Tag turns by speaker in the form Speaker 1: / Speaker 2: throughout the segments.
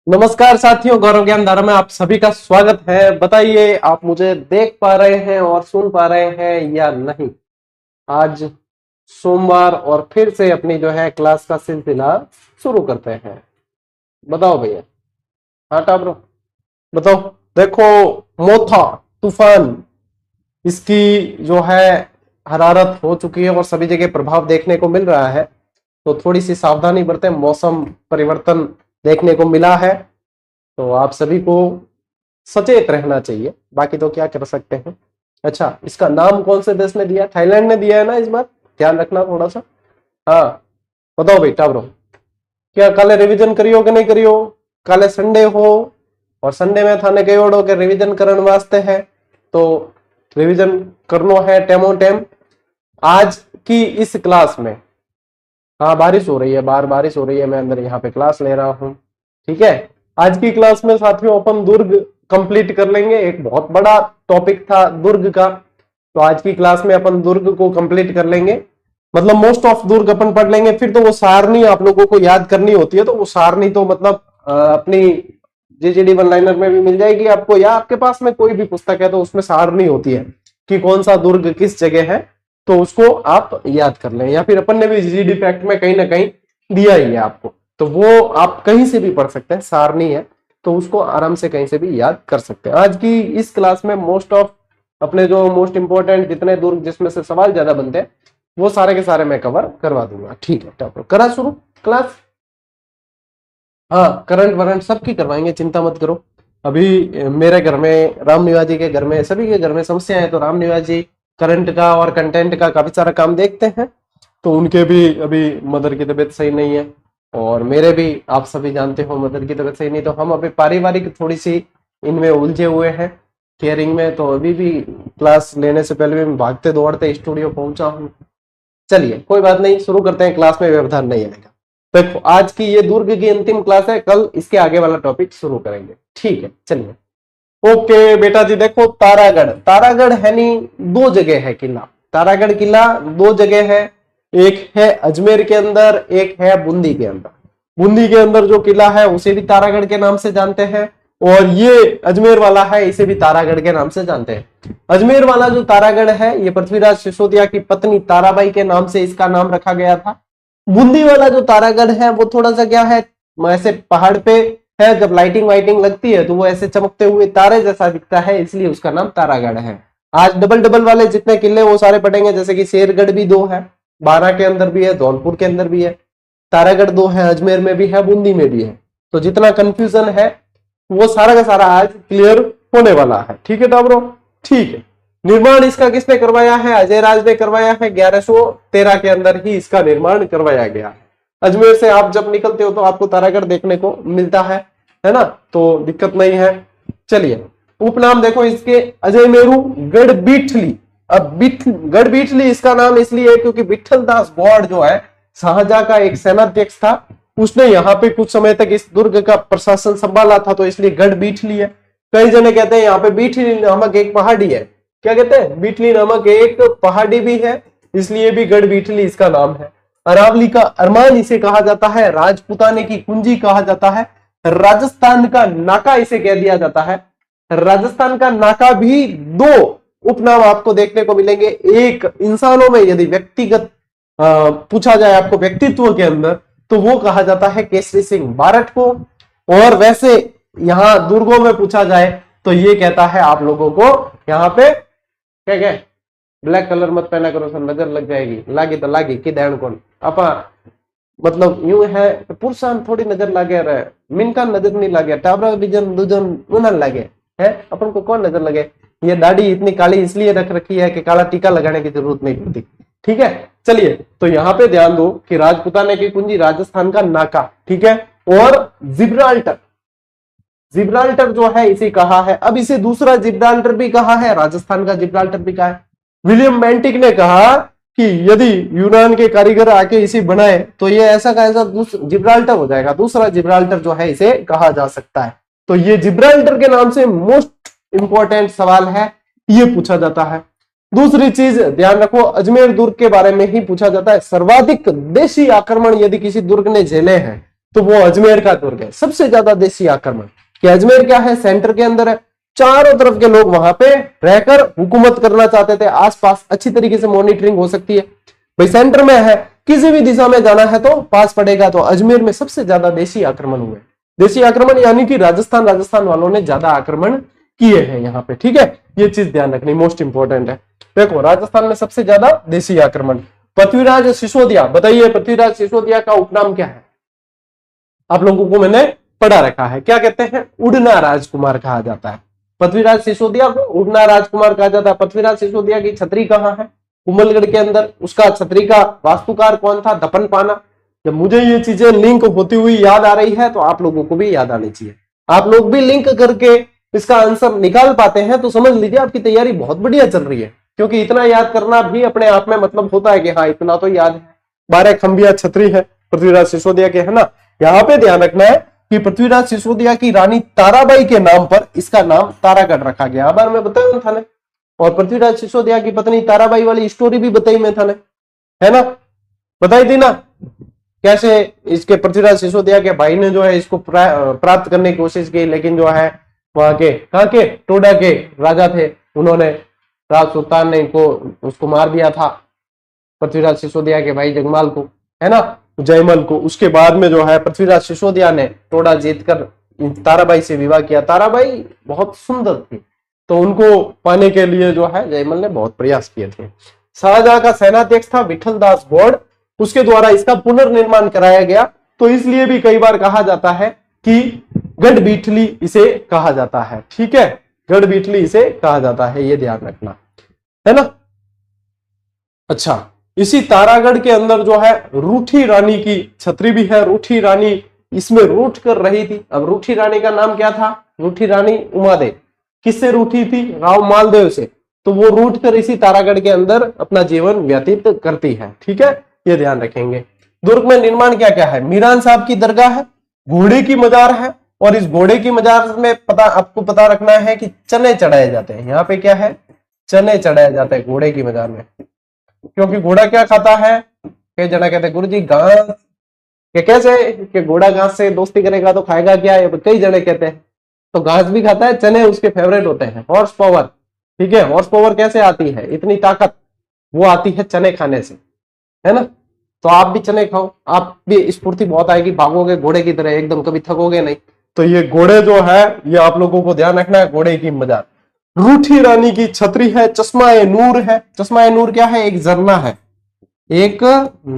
Speaker 1: नमस्कार साथियों, गौरव ज्ञान धारा में आप सभी का स्वागत है। बताइए, आप मुझे देख पा रहे हैं और सुन पा रहे हैं या नहीं। आज सोमवार और फिर से अपनी जो है क्लास का सिलसिला शुरू करते हैं। बताओ भैया। हाँ टाब्रो, बताओ। देखो, मोथा तूफान, इसकी जो है हरारत हो चुकी है और सभी जगह प्रभाव देखने को मिल रहा है। तो थोड़ी सी सावधानी बरतें, मौसम परिवर्तन देखने को मिला है, तो आप सभी को सचेत रहना चाहिए। बाकी तो क्या कर सकते हैं। अच्छा, इसका नाम कौन से देश ने दिया? थाईलैंड ने दिया है ना इस बार, ध्यान रखना थोड़ा सा। हाँ बताओ बेटा ब्रो, क्या काले रिवीजन करियो कि नहीं करियो? काले संडे हो और संडे में थाने कहोड़ो के रिवीजन करने वास्ते है, तो रिवीजन करनो है टेमो टेम। आज की इस क्लास में, हाँ बारिश हो रही है, बाहर बारिश हो रही है, मैं अंदर यहाँ पे क्लास ले रहा हूँ। ठीक है, आज की क्लास में साथियों अपन दुर्ग कंप्लीट कर लेंगे। एक बहुत बड़ा टॉपिक था दुर्ग का, तो आज की क्लास में अपन दुर्ग को कंप्लीट कर लेंगे। मतलब मोस्ट ऑफ दुर्ग अपन पढ़ लेंगे। फिर तो वो सारणी आप लोगों को याद करनी होती है, तो वो सारणी तो मतलब अपनी जीजीडी वन लाइनर में भी मिल जाएगी आपको, या आपके पास में कोई भी पुस्तक है तो उसमें सारणी होती है कि कौन सा दुर्ग किस जगह है, तो उसको आप याद कर लें। या फिर अपन ने भी जीडी फैक्ट में कहीं ना कहीं दिया ही है आपको, तो वो आप कहीं से भी पढ़ सकते हैं, सारणी है तो उसको आराम से कहीं से भी याद कर सकते हैं। आज की इस क्लास में मोस्ट ऑफ अपने जो मोस्ट इंपोर्टेंट जितने दुर्ग जिसमें से सवाल ज्यादा बनते हैं वो सारे के सारे मैं कवर करवा दूंगा। ठीक है, टॉपर करा शुरू क्लास। हाँ, करंट वरंट सबकी करवाएंगे, चिंता मत करो। अभी मेरे घर में, राम निवाजी के घर में, सभी के घर में समस्या है, तो राम निवाजी करंट का और कंटेंट का काफी सारा काम देखते हैं। तो उनके भी अभी मदर की तबीयत सही नहीं है, और मेरे भी आप सभी जानते हो मदर की तबीयत सही नहीं, तो हम अभी पारिवारिक थोड़ी सी इनमें उलझे हुए हैं केयरिंग में। तो अभी भी क्लास लेने से पहले मैं भागते दौड़ते स्टूडियो पहुंचा हूँ। चलिए कोई बात नहीं, शुरू करते हैं। क्लास में व्यवधान नहीं आएगा। देखो, आज की ये दुर्ग की अंतिम क्लास है, कल इसके आगे वाला टॉपिक शुरू करेंगे। ठीक है, चलिए। ओके बेटा जी, देखो तारागढ़, तारागढ़ है नहीं, दो जगह है किला। तारागढ़ किला दो जगह है, एक है अजमेर के अंदर, एक है बूंदी के अंदर। बूंदी के अंदर जो किला है उसे भी तारागढ़ के नाम से जानते हैं, और ये अजमेर वाला है इसे भी तारागढ़ के नाम से जानते हैं। अजमेर वाला जो तारागढ़ है ये पृथ्वीराज सिसोदिया की पत्नी ताराबाई के नाम से इसका नाम रखा गया था। बूंदी वाला जो तारागढ़ है वो थोड़ा सा क्या है, ऐसे पहाड़ पे है, जब लाइटिंग वाइटिंग लगती है तो वो ऐसे चमकते हुए तारे जैसा दिखता है, इसलिए उसका नाम तारागढ़ है। आज डबल डबल वाले जितने किले वो सारे पढ़ेंगे, जैसे कि शेरगढ़ भी दो है, बारा के अंदर भी है, धौलपुर के अंदर भी है। तारागढ़ दो है, अजमेर में भी है, बूंदी में भी है। तो जितना कंफ्यूजन है वो सारा का सारा आज क्लियर होने वाला है। ठीक है टाबरो, ठीक है। निर्माण इसका किसने करवाया है? अजय राज ने करवाया है। 1113 के अंदर ही इसका निर्माण करवाया गया है। अजमेर से आप जब निकलते हो तो आपको तारागढ़ देखने को मिलता है ना, तो दिक्कत नहीं है। चलिए, उपनाम देखो इसके, अजय मेरू गढ़ बीठली। अब गढ़ बीठली इसका नाम इसलिए है क्योंकि विठल दास गौड़ जो है शाहजहां का एक सेनाध्यक्ष था, उसने यहाँ पे कुछ समय तक इस दुर्ग का प्रशासन संभाला था, तो इसलिए गढ़ बीठली है। कई जने कहते हैं यहाँ पे बीठली नामक एक पहाड़ी है। क्या कहते हैं? बीठली नामक एक पहाड़ी भी है, इसलिए भी गढ़ बीठली इसका नाम है। अरावली का अरमान इसे कहा जाता है, राजपुताने की कुंजी कहा जाता है, राजस्थान का नाका इसे कह दिया जाता है। राजस्थान का नाका भी दो उपनाम आपको देखने को मिलेंगे। एक इंसानों में यदि व्यक्तिगत पूछा जाए आपको व्यक्तित्व के अंदर, तो वो कहा जाता है केसरी सिंह बारट को, और वैसे यहां दुर्गों में पूछा जाए तो ये कहता है आप लोगों को यहाँ पे क्या क्या, ब्लैक कलर मत पहना करो सर, नजर लग जाएगी। लागी तो लागी कि दैन कौन अपा, मतलब यूं है पुरुषान थोड़ी नजर लागे रहे, मिनका नजर नहीं लागे, टाबरा डिजन दुजन उन लागे है, अपन को कौन नजर लगे। ये दाढ़ी इतनी काली इसलिए रख रखी है कि काला टीका लगाने की जरूरत नहीं पड़ती। ठीक है, चलिए। तो यहाँ पे ध्यान दो कि राजपुताने की कुंजी राजस्थान का नाका, ठीक है, और जिब्राल्टर, जिब्राल्टर जो है इसे कहा है। अब इसे दूसरा जिब्राल्टर भी कहा है, राजस्थान का जिब्राल्टर भी कहा है। विलियम बेंटिक ने कहा कि यदि यूनान के कारीगर आके इसे बनाए तो ये ऐसा का ऐसा जिब्राल्टर हो जाएगा, दूसरा जिब्राल्टर जो है इसे कहा जा सकता है। तो ये जिब्राल्टर के नाम से मोस्ट इंपॉर्टेंट सवाल है, ये पूछा जाता है। दूसरी चीज ध्यान रखो, अजमेर दुर्ग के बारे में ही पूछा जाता है। सर्वाधिक देशी आक्रमण यदि किसी दुर्ग ने झेले हैं तो वो अजमेर का दुर्ग है। सबसे ज्यादा देशी आक्रमण कि अजमेर क्या है, सेंटर के अंदर है, चारों तरफ के लोग वहां पे रहकर हुकूमत करना चाहते थे, आसपास अच्छी तरीके से मॉनिटरिंग हो सकती है, भाई सेंटर में है, किसी भी दिशा में जाना है तो पास पड़ेगा। तो अजमेर में सबसे ज्यादा देशी आक्रमण हुए। देशी आक्रमण यानी कि राजस्थान वालों ने ज्यादा आक्रमण किए हैं यहाँ पे, ठीक है, ये चीज ध्यान रखनी मोस्ट इंपॉर्टेंट है। देखो राजस्थान में सबसे ज्यादा देशी आक्रमण। पृथ्वीराज सिसोदिया, बताइए पृथ्वीराज सिसोदिया का उपनाम क्या है? आप लोगों को मैंने पढ़ा रखा है, क्या कहते हैं? उड़ना राजकुमार कहा जाता है। पृथ्वीराज सिसोदिया को उड़ना राजकुमार कहा जाता है। पृथ्वीराज सिसोदिया की छतरी कहाँ है? कुंभलगढ़ के अंदर। उसका छतरी का वास्तुकार कौन था? दपन पाना। जब मुझे ये चीजें लिंक होती हुई याद आ रही है तो आप लोगों को भी याद आनी चाहिए। आप लोग भी लिंक करके इसका आंसर निकाल पाते हैं तो समझ लीजिए आपकी तैयारी बहुत बढ़िया चल रही है, क्योंकि इतना याद करना भी अपने आप में मतलब होता है कि हाँ इतना तो याद है। 12 खंबिया छतरी है पृथ्वीराज सिसोदिया के, है ना। यहाँ पे ध्यान रखना है कि पृथ्वीराज सिसोदिया की रानी ताराबाई के नाम पर इसका नाम तारागढ़ रखा गया। बार मैं बताया था ना, और पृथ्वीराज सिसोदिया की पत्नी ताराबाई वाली स्टोरी भी बताई मैं था ना, है ना, बताई थी ना, कैसे इसके पृथ्वीराज सिसोदिया के भाई ने जो है इसको प्राप्त करने की कोशिश की, लेकिन जो है वहां के कहाँ के टोडा के राजा थे, उन्होंने राज सुल्तान ने इनको उसको मार दिया था, पृथ्वीराज सिसोदिया के भाई जगमाल को, है ना, जयमल को। उसके बाद में जो है पृथ्वीराज सिसोदिया ने टोडा जीतकर ताराबाई से विवाह किया। ताराबाई बहुत सुंदर थी, तो उनको पाने के लिए जो है जयमल ने बहुत प्रयास किए थे। शाहजहां का सेनाध्यक्ष था विठल दास गौड़, उसके द्वारा इसका पुनर्निर्माण कराया गया। तो इसलिए भी कई बार कहा जाता है कि गढ़ बीठली इसे कहा जाता है, ठीक है, गढ़ बीठली इसे कहा जाता है, ये ध्यान रखना, है ना। अच्छा, इसी तारागढ़ के अंदर जो है रूठी रानी की छतरी भी है। रूठी रानी इसमें रूठ कर रही थी। अब रूठी रानी का नाम क्या था? रूठी रानी उमादेव। किससे रूठी थी? राव मालदेव से। तो वो रूठ कर इसी तारागढ़ के अंदर अपना जीवन व्यतीत करती है, ठीक है, ये ध्यान रखेंगे। दुर्ग में निर्माण क्या क्या है? मीरान साहब की दरगाह है, घोड़े की मजार है, और इस घोड़े की मजार में आपको पता रखना है कि चने चढ़ाए जाते हैं। यहाँ पे क्या है? चने चढ़ाए जाते हैं घोड़े की मजार में, क्योंकि घोड़ा क्या खाता है? कई जना कहते हैं गुरु जी घास, कि कैसे कि घोड़ा घास से दोस्ती करेगा तो खाएगा क्या? कई जने कहते हैं तो घास भी खाता है, चने उसके फेवरेट होते हैं। हॉर्स पावर, ठीक है, हॉर्स पावर कैसे आती है? इतनी ताकत वो आती है चने खाने से, है ना। तो आप भी चने खाओ, आप भी स्फूर्ति बहुत आएगी, भागोगे घोड़े की तरह एकदम, कभी थकोगे नहीं। तो ये घोड़े जो है ये आप लोगों को ध्यान रखना है, घोड़े की मजार। रूठी रानी की छतरी है, चश्मा ए नूर है। चश्मा ए नूर क्या है? एक झरना है, एक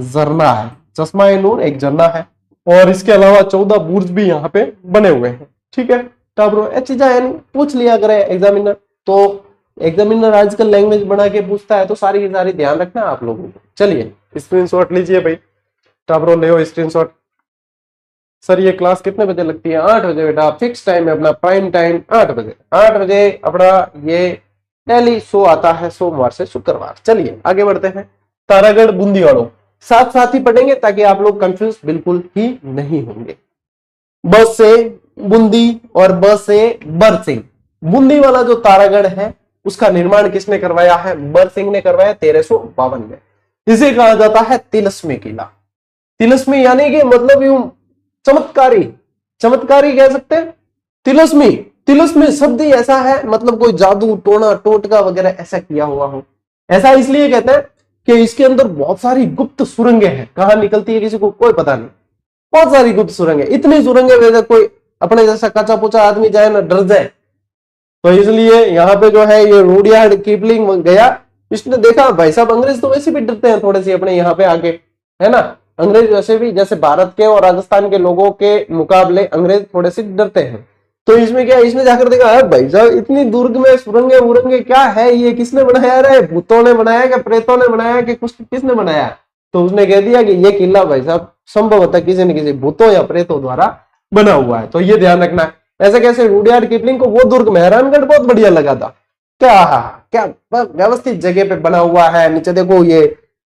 Speaker 1: झरना है, चश्मा ए नूर एक झरना है। और इसके अलावा 14 बुर्ज भी यहाँ पे बने हुए हैं, ठीक है। चीजें यानी पूछ लिया करे एग्जामिनर, तो एग्जामिनर आजकल लैंग्वेज बना के पूछता है, तो सारी की सारी ध्यान रखना आप लोगों को। चलिए स्क्रीनशॉट लीजिए भाई, टाब्रो ले स्क्रीनशॉट। सर ये क्लास कितने बजे लगती है? 8 बजे बेटा, फिक्स टाइम है अपना, प्राइम टाइम 8 बजे। 8 बजे अपना ये डेली शो आता है, सोमवार से शुक्रवार। चलिए आगे बढ़ते हैं। तारागढ़ बूंदी वालों साथ साथ ही पढ़ेंगे ताकि आप लोग कंफ्यूज बिल्कुल ही नहीं होंगे। ब से बूंदी और ब से बरसिंह। बूंदी वाला जो तारागढ़ है उसका निर्माण किसने करवाया है? बरसिंह ने करवाया 1352 में। इसे कहा जाता है तिलस्मी किला। तिलस्मी यानी कि मतलब यूं चमत्कारी, चमत्कारी कह सकते हैं। तिलस्मी, तिलस्मी शब्द ही ऐसा है, मतलब कोई जादू टोना टोटका वगैरह ऐसा किया हुआ हो। ऐसा इसलिए कहते हैं कि इसके अंदर बहुत सारी गुप्त सुरंगें हैं। कहां निकलती है किसी को कोई पता नहीं, बहुत सारी गुप्त सुरंगें, इतनी सुरंगें वैसे कोई अपने जैसा कच्चा पुचा आदमी जाए ना डर जाए। तो इसलिए यहाँ पे जो है ये रुडयार्ड किपलिंग गया, इसने देखा भाई साहब अंग्रेज तो वैसे भी डरते हैं थोड़े से अपने यहाँ पे आके, है ना। अंग्रेज वैसे भी जैसे भारत के और राजस्थान के लोगों के मुकाबले अंग्रेज थोड़े से डरते हैं। तो इसमें क्या, इसने जाकर देखा है भाई साहब इतनी दुर्ग में सुरंगे उरंगे क्या है, ये किसने बनाया? रहे भूतों ने बनाया कि प्रेतों ने बनाया कि कुछ किसने बनाया? तो उसने कह दिया कि ये किला भाई साहब संभवतः किसी न किसी भूतों या प्रेतों द्वारा बना हुआ है। तो ये ध्यान रखना है। ऐसे कैसे रुडयार्ड किपलिंग को वो दुर्ग मेहरानगढ़ बहुत बढ़िया लगा था, क्या व्यवस्थित जगह पे बना हुआ है। नीचे देखो ये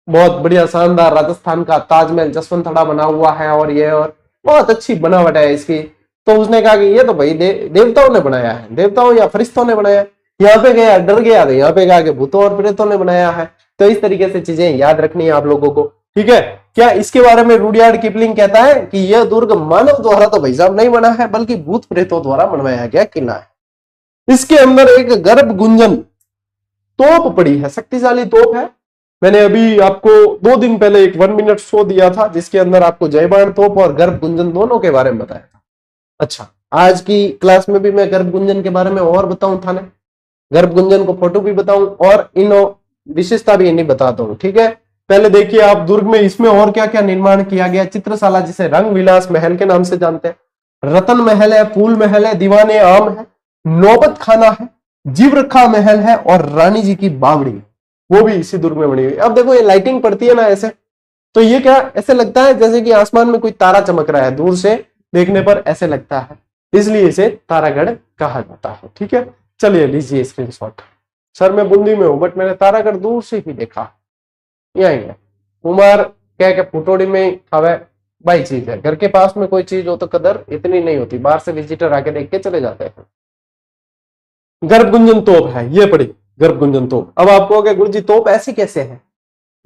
Speaker 1: बहुत बढ़िया शानदार राजस्थान का ताजमहल जसवंतड़ा बना हुआ है, और ये और बहुत अच्छी बनावट है इसकी। तो उसने कहा कि ये तो भाई देवताओं ने बनाया है, देवताओं या फरिश्तों ने बनाया। यहाँ पे गया डर गया, तो यहाँ पे कहा कि भूतों और प्रेतों ने बनाया है। तो इस तरीके से चीजें याद रखनी है आप लोगों को। ठीक है। क्या इसके बारे में रुडयार्ड किपलिंग कहता है कि यह दुर्ग मानव द्वारा तो भाई साहब नहीं बना है, बल्कि भूत प्रेतों द्वारा बनवाया गया किला है। इसके अंदर एक गर्भ गुंजन तोप पड़ी है, शक्तिशाली तोप है। मैंने अभी आपको 2 दिन पहले एक 1 मिनट शो दिया था, जिसके अंदर आपको जयबाण तोप और गर्भ गुंजन दोनों के बारे में बताया था। अच्छा, आज की क्लास में भी मैं गर्भ गुंजन के बारे में और बताऊं था ना, गर्भ गुंजन को फोटो भी बताऊं और इन विशेषता भी इन्हीं बताता हूं। ठीक है, पहले देखिए आप दुर्ग में इसमें और क्या क्या निर्माण किया गया। चित्रशाला, जिसे रंग विलास महल के नाम से जानते हैं, रतन महल है, फूल महल है, दीवाने आम है, नौबत खाना है, जीवरखा महल है और रानी जी की बावड़ी, वो भी इसी दुर्ग में बनी हुई। अब देखो ये लाइटिंग पड़ती है ना ऐसे, तो ये क्या ऐसे लगता है जैसे कि आसमान में कोई तारा चमक रहा है, दूर से देखने पर ऐसे लगता है, इसलिए इसे तारागढ़ कहा जाता है। ठीक है, चलिए लीजिए स्क्रीनशॉट। सर मैं बूंदी में हूं, बट मैंने तारागढ़ दूर से ही देखा। यही है कुमार कह के फुटोड़ी में हवे भाई चीज है। घर के पास में कोई चीज हो तो कदर इतनी नहीं होती, बाहर से विजिटर आके देख के चले जाते हैं। गर्भगुंजन तोप है, ये पड़ी गर्भगुंजन तोप। अब आपको अगर गुरु जी तोप ऐसी कैसे है,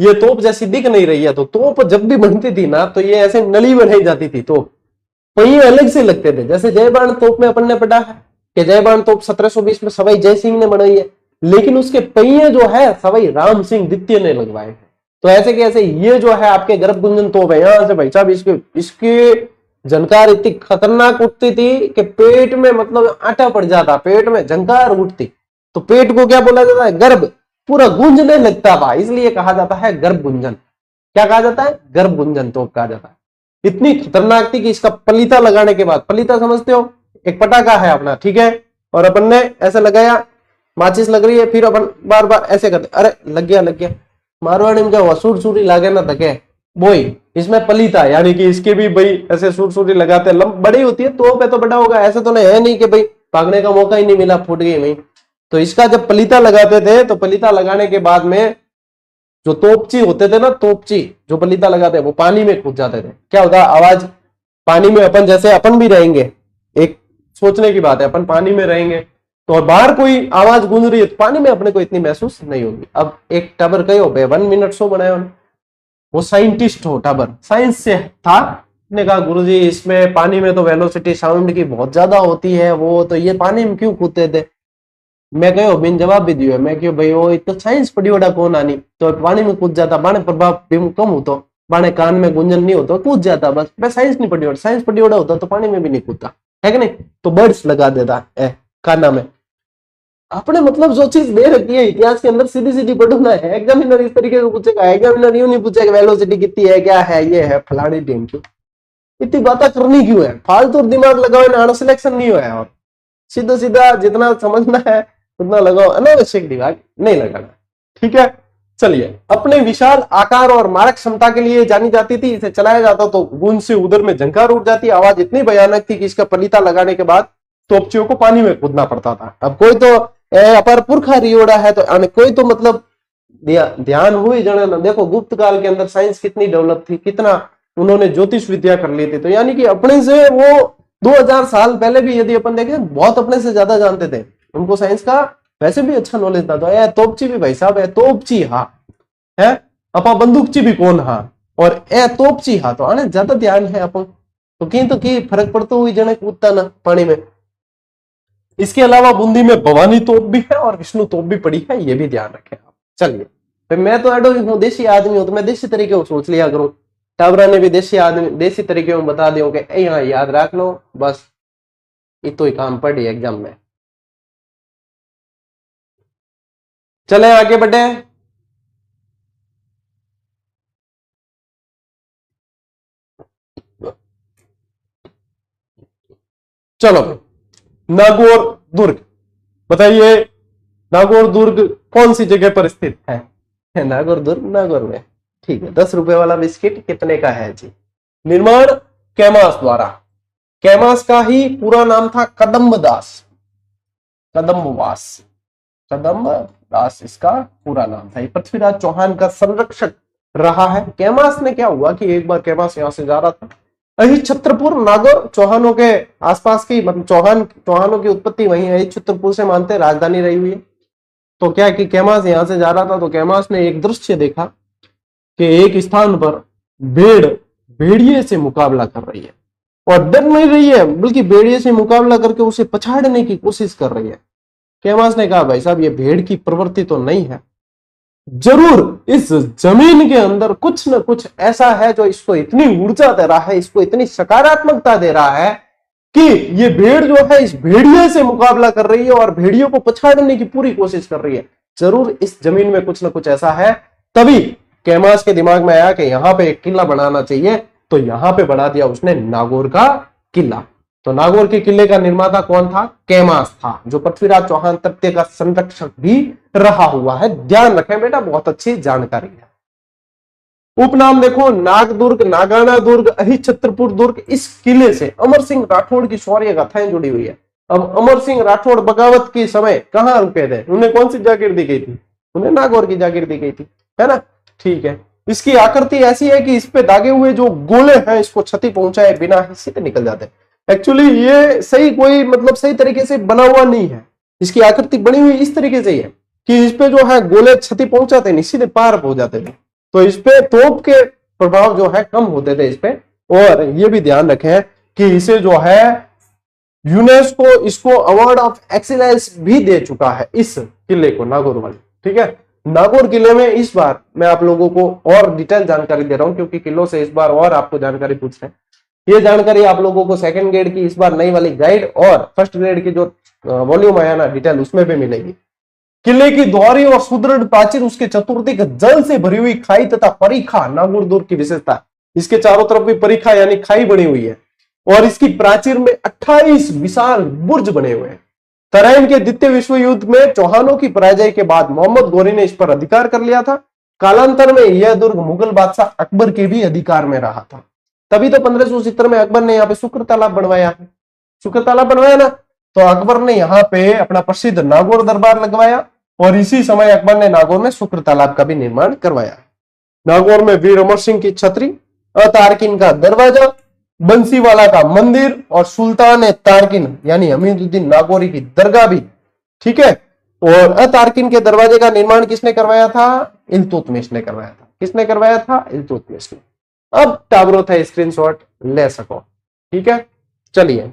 Speaker 1: ये तोप जैसी दिख नहीं रही है। तो तोप जब भी बनती थी ना, तो ये ऐसे नली बनाई जाती थी, तोप पहिए अलग से लगते थे। जैसे जयबाण तोप में अपन ने पढ़ा है कि जयबाण तोप 1720 में सवाई जय सिंह ने बनाई है, लेकिन उसके पहिए जो है सवाई राम सिंह द्वितीय ने लगवाए हैं। तो ऐसे कैसे ये जो है आपके गर्भगुंजन तोप है, यहां से भाई साहब इसके झंकार इतनी खतरनाक उठती थी कि पेट में मतलब आटा पड़ जाता, पेट में झंकार उठती। तो पेट को क्या बोला जाता है, गर्भ पूरा गूंजने लगता था, इसलिए कहा जाता है गर्भ गुंजन। क्या कहा जाता है, गर्भ गुंजन तोप कहा जाता है। इतनी खतरनाक थी कि इसका पलीता लगाने के बाद, पलीता समझते हो, एक पटाखा है अपना, ठीक है, और अपन ने ऐसे लगाया, माचिस लग रही है, फिर अपन बार बार ऐसे करते, अरे लग गया लग गया। मारवाड़ी में क्या हुआ, सूर सूरी लागे ना धके बोई, इसमें पलीता, यानी कि इसके भी भाई ऐसे सूर सूरी लगाते हैं, बड़ी होती है तो पे तो बड़ा होगा, ऐसे तो नहीं है नहीं कि भाई भागने का मौका ही नहीं मिला, फूट गई नहीं। तो इसका जब पलीता लगाते थे, तो पलीता लगाने के बाद में जो तोपची होते थे ना, तोपची जो पलीता लगाते हैं, वो पानी में कूद जाते थे। क्या होता है, आवाज पानी में, अपन जैसे अपन भी रहेंगे, एक सोचने की बात है, अपन पानी में रहेंगे तो बाहर कोई आवाज गूंज रही है तो पानी में अपने को इतनी महसूस नहीं होगी। अब एक टाबर कहो 1 मिनट शो बनाया उन्होंने, वो साइंटिस्ट हो, टाबर साइंस से था, ने कहा गुरुजी इसमें पानी में तो वेलोसिटी साउंड की बहुत ज्यादा होती है, वो तो ये पानी में क्यों कूदते थे। मैं कहो बिन जवाब भी दियो, मैं क्यों भाई वो तो साइंस पढ़ी वड़ा कौन आनी, तो पानी में कूद जाता, बाणे प्रभाव कम हो तो बाणे कान में गुंजन नहीं होता, कूद जाता, बस मैं साइंस नहीं पढ़ी वड़ा, साइंस पढ़ी वड़ा होता तो पानी में भी नहीं कूदता, है कि नहीं। तो बर्ड्स लगा देता काना में। आपने मतलब जो चीज दे रखी है इतिहास के अंदर, सीधी सीधी पढ़ना है, एग्जामिनर इस तरीके से पूछेगा, एग्जामिनर यूं नहीं पूछेगा वेलोसिटी कितनी है, क्या है, ये है फलानी टीम की, इतनी बातें करनी क्यों है, फालतू दिमाग लगाओ ना, सिलेक्शन नहीं हुआ है। और सीधा सीधा जितना समझना है उतना लगाओ, अनावश्यक दिमाग नहीं लगाना। ठीक है, चलिए। अपने विशाल आकार और मारक क्षमता के लिए जानी जाती थी, इसे चलाया जाता तो गूंज से उधर में झंकार उठ जाती, आवाज इतनी भयानक थी कि इसका पलीता लगाने के बाद तोपचियों को पानी में कूदना पड़ता था। अब कोई तो अपर पुरखा रियोड़ा है, तो कोई तो मतलब ध्यान हुई जने ना। देखो गुप्त काल के अंदर साइंस कितनी डेवलप थी, कितना उन्होंने ज्योतिष विद्या कर ली थी, तो यानी कि अपने से वो 2000 साल पहले भी यदि अपन देखें बहुत अपने से ज्यादा जानते थे, उनको साइंस का वैसे भी अच्छा नॉलेज था। तो ए तोपची भी भाई साहब है, तोपची हा है, अपा बंदूकची भी कौन हा, और ए तोपची हा, तो आने ज्यादा ध्यान है अपन, तो की फर्क पड़ता हुई जने कूदता ना पानी में। इसके अलावा बूंदी में भवानी तोप भी है और विष्णु तोप भी पड़ी है, ये भी ध्यान रखें आप। चलिए, तो मैं तो एडो हूँ, देसी आदमी हूं, तो मैं देसी तरीके को सोच लिया करूं, टावरा ने भी देसी आदमी देसी तरीके में बता दियो कि यहाँ याद रख लो, बस इतो ही काम पड़ी एग्जाम में। चले आगे बढ़े। चलो, नागौर दुर्ग बताइए, नागौर दुर्ग कौन सी जगह पर स्थित है। नागौर दुर्ग नागौर में, ठीक है। 10 रुपए वाला बिस्किट कितने का है जी। निर्माण कैमास द्वारा, कैमास का ही पूरा नाम था कदम्बदास, कदम्बवास, कदम्बदास इसका पूरा नाम था। पृथ्वीराज चौहान का संरक्षक रहा है। कैमास ने क्या हुआ कि एक बार कैमास यहां से जा रहा था, अही छत्रपुर नागौर चौहानों के आसपास की, मतलब चौहानों की उत्पत्ति वही है, छत्रपुर से मानते राजधानी रही हुई है। तो क्या कि कैमास यहां से जा रहा था, तो कैमास ने एक दृश्य देखा कि एक स्थान पर भेड़ भेड़िए से मुकाबला कर रही है और डर नहीं रही है, बल्कि भेड़िए से मुकाबला करके उसे पछाड़ने की कोशिश कर रही है। कैमास ने कहा भाई साहब ये भेड़ की प्रवृत्ति तो नहीं है, जरूर इस जमीन के अंदर कुछ न कुछ ऐसा है जो इसको इतनी ऊर्जा दे रहा है, इसको इतनी सकारात्मकता दे रहा है कि ये भेड़ जो है इस भेड़िए से मुकाबला कर रही है और भेड़ियों को पछाड़ने की पूरी कोशिश कर रही है। जरूर इस जमीन में कुछ न कुछ ऐसा है। तभी कैमास के दिमाग में आया कि यहां पे एक किला बनाना चाहिए, तो यहां पे बना दिया उसने नागौर का किला। तो नागौर के किले का निर्माता कौन था? कैमास था, जो पृथ्वीराज चौहान तृतीय का संरक्षक भी रहा हुआ है। ध्यान रखें बेटा, बहुत अच्छी जानकारी है। उपनाम देखो, नागदुर्ग, नागाना दुर्ग, अहिछत्रपुर दुर्ग। इस किले से अमर सिंह राठौड़ की शौर्य गाथाएं जुड़ी हुई है। अब अमर सिंह राठौड़ बगावत के समय कहां रुके थे? उन्हें कौन सी जागीर दी गई थी? उन्हें नागौर की जागीर दी गई थी, है ना? ठीक है। इसकी आकृति ऐसी है कि इस पे दागे हुए जो गोले हैं इसको क्षति पहुंचाए बिना ही सीधे निकल जाते हैं। एक्चुअली ये सही कोई मतलब सही तरीके से बना हुआ नहीं है। इसकी आकृति बनी हुई इस तरीके से ही है कि इस पे जो है गोले क्षति पहुंचाते नहीं, सीधे पार हो जाते थे। तो इस पे तोप के प्रभाव जो है कम होते थे इस पे। और ये भी ध्यान रखें कि इसे जो है यूनेस्को इसको अवार्ड ऑफ एक्सीलेंस भी दे चुका है, इस किले को, नागौर वाले। ठीक है। नागौर किले में इस बार मैं आप लोगों को और डिटेल जानकारी दे रहा हूं, क्योंकि किलों से इस बार और आपको जानकारी पूछ रहे हैं। ये जानकारी आप लोगों को सेकंड ग्रेड की इस बार नई वाली गाइड और फर्स्ट ग्रेड की जो वॉल्यूम आया ना डिटेल, उसमें भी मिलेगी। किले की द्वारी और सुदृढ़ प्राचीर, उसके चतुर्दिक जल से भरी हुई खाई तथा परिखा नागौर दुर्ग की विशेषता। इसके चारों तरफ भी परिखा यानी खाई बनी हुई है और इसकी प्राचीर में 28 विशाल बुर्ज बने हुए हैं। तराइन के द्वितीय विश्व युद्ध में चौहानों की पराजय के बाद मोहम्मद गौरी ने इस पर अधिकार कर लिया था। कालांतर में यह दुर्ग मुगल बादशाह अकबर के भी अधिकार में रहा था। तभी तो 1570 में अकबर ने यहाँ पे शुक्र तालाब बनवाया है। शुक्र तालाब बनवाया ना, तो अकबर ने यहाँ पे अपना प्रसिद्ध नागौर दरबार लगवाया और इसी समय अकबर ने नागौर में शुक्र तालाब का भी निर्माण करवाया। नागौर में वीर अमर सिंह की छतरी, अतारकिन का दरवाजा, बंसीवाला का मंदिर और सुल्तान तारकिन यानी हमीदुद्दीन नागौरी की दरगाह भी। ठीक है। और अतारकिन के दरवाजे का निर्माण किसने करवाया था? इल्तुतमिश ने करवाया था। किसने करवाया था? इल्तुतमिश ने। अब टाबरो था, स्क्रीनशॉट ले सको। ठीक है। चलिए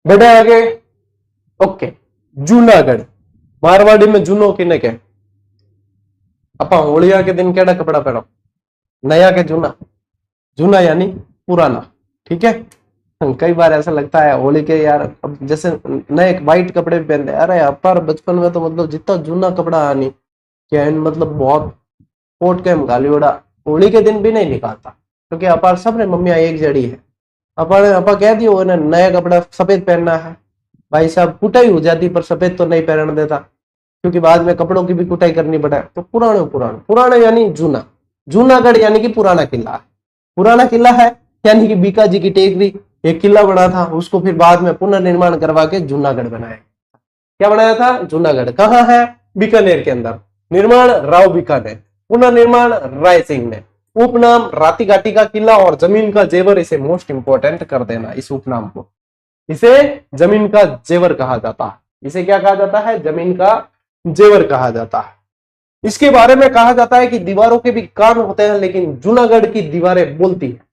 Speaker 1: बढ़े आगे। ओके, जूनागढ़। मारवाड़ी में जूनो किने के? अपा होलिया के दिन केड़ा कपड़ा पहनो? नया के जूना? जूना यानी पुराना। ठीक है। कई बार ऐसा लगता है होली के यार, अब जैसे नए व्हाइट कपड़े भी पहनते हैं। अरे अपार बचपन में तो मतलब जितना जूना कपड़ा आनी क्या मतलब बहुत कोट के गाली उड़ा होली के दिन भी नहीं निकालता, क्योंकि अपार सब ने मम्मियां एक जड़ी है। अपा कह दियो ना नया कपड़ा सफेद पहनना है, भाई साहब कुटाई हो जाती पर सफेद तो नहीं पहन देता, क्योंकि बाद में कपड़ों की भी कुटाई करनी पड़े। तो पुराने पुराना पुराना यानी जूना। जूनागढ़ यानी कि पुराना किला है। पुराना किला है यानी कि बीकाजी की टेकरी एक किला बना था, उसको फिर बाद में पुनर्निर्माण करवा के जूनागढ़ बनाया। क्या बनाया था? जूनागढ़। कहाँ है? बीकानेर के अंदर। निर्माण राव बीकानेर, पुनर्निर्माण राय सिंह ने। उपनाम राती घाटी का किला और जमीन का जेवर। इसे मोस्ट इंपोर्टेंट कर देना इस उपनाम को। इसे जमीन का जेवर कहा जाता है। इसे क्या कहा जाता है? जमीन का जेवर कहा जाता है। इसके बारे में कहा जाता है कि दीवारों के भी कान होते हैं, लेकिन जूनागढ़ की दीवारें बोलती है।